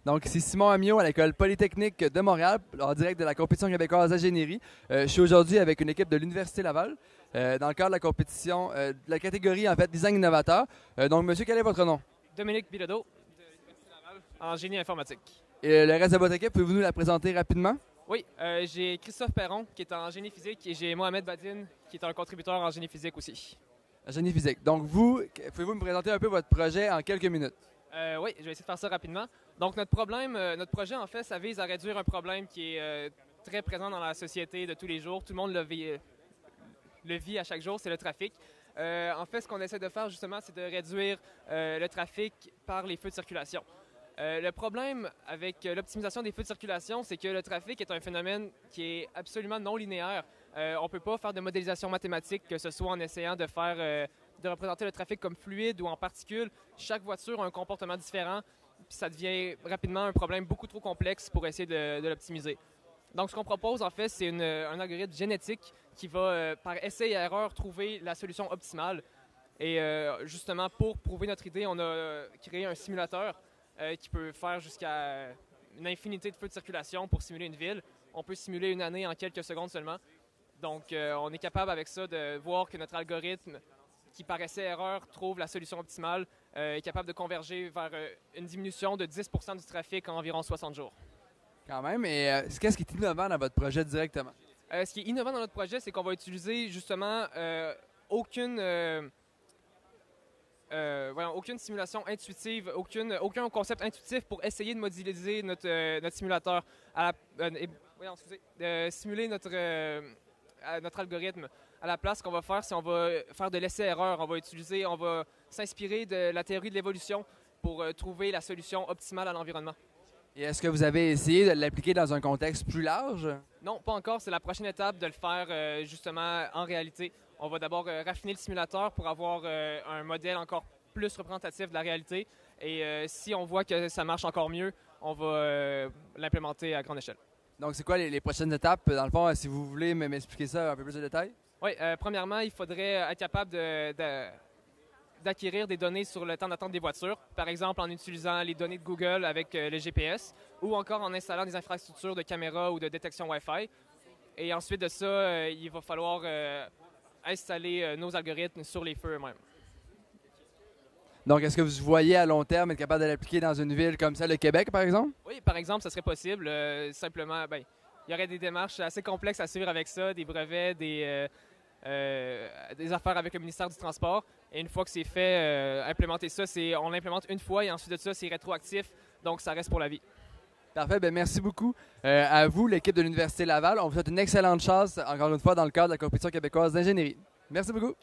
Donc, c'est Simon Amiot à l'École polytechnique de Montréal, en direct de la compétition québécoise d'ingénierie. Je suis aujourd'hui avec une équipe de l'Université Laval, dans le cadre de la compétition, de la catégorie, en fait, design innovateur. Donc, monsieur, quel est votre nom? Dominique Bilodeau, de l'Université Laval, en génie informatique. Et le reste de votre équipe, pouvez-vous nous la présenter rapidement? Oui, j'ai Christophe Perron, qui est en génie physique, et j'ai Mohamed Badine, qui est un contributeur en génie physique aussi. Génie physique. Donc, vous, pouvez-vous me présenter un peu votre projet en quelques minutes? Oui, je vais essayer de faire ça rapidement. Donc, notre projet, en fait, ça vise à réduire un problème qui est très présent dans la société de tous les jours. Tout le monde le vit à chaque jour, c'est le trafic. En fait, ce qu'on essaie de faire, justement, c'est de réduire le trafic par les feux de circulation. Le problème avec l'optimisation des feux de circulation, c'est que le trafic est un phénomène qui est absolument non linéaire. On ne peut pas faire de modélisation mathématique, que ce soit en essayant de représenter le trafic comme fluide ou en particules. Chaque voiture a un comportement différent, puis ça devient rapidement un problème beaucoup trop complexe pour essayer de l'optimiser. Donc, ce qu'on propose, en fait, c'est un algorithme génétique qui va, par essai et erreur, trouver la solution optimale. Et justement, pour prouver notre idée, on a créé un simulateur qui peut faire jusqu'à une infinité de feux de circulation pour simuler une ville. On peut simuler une année en quelques secondes seulement. Donc, on est capable avec ça de voir que notre algorithme, qui par essai-erreur trouve la solution optimale, est capable de converger vers une diminution de 10 % du trafic en environ 60 jours. Quand même. Et qu'est-ce qui est innovant dans votre projet directement? Ce qui est innovant dans notre projet, c'est qu'on va utiliser justement aucune simulation intuitive, aucun concept intuitif pour essayer de modéliser notre simulateur, simuler notre algorithme. À la place, ce qu'on va faire, c'est qu'on va faire de l'essai-erreur. On va s'inspirer de la théorie de l'évolution pour trouver la solution optimale à l'environnement. Et est-ce que vous avez essayé de l'appliquer dans un contexte plus large? Non, pas encore. C'est la prochaine étape de le faire justement en réalité. On va d'abord raffiner le simulateur pour avoir un modèle encore plus représentatif de la réalité. Et si on voit que ça marche encore mieux, on va l'implémenter à grande échelle. Donc, c'est quoi les prochaines étapes? Dans le fond, si vous voulez m'expliquer ça un peu plus de détails? Oui, premièrement, il faudrait être capable d'acquérir des données sur le temps d'attente des voitures, par exemple en utilisant les données de Google avec le GPS ou encore en installant des infrastructures de caméras ou de détection Wi-Fi. Et ensuite de ça, il va falloir installer nos algorithmes sur les feux eux-mêmes. Donc, est-ce que vous voyez à long terme être capable de l'appliquer dans une ville comme celle de Québec, par exemple? Oui, par exemple, ça serait possible. Simplement, il y aurait des démarches assez complexes à suivre avec ça, des brevets, des affaires avec le ministère du Transport. Et une fois que c'est fait, implémenter ça, on l'implémente une fois et ensuite de ça, c'est rétroactif. Donc, ça reste pour la vie. Parfait. Bien, merci beaucoup à vous, l'équipe de l'Université Laval. On vous souhaite une excellente chance, encore une fois, dans le cadre de la compétition québécoise d'ingénierie. Merci beaucoup.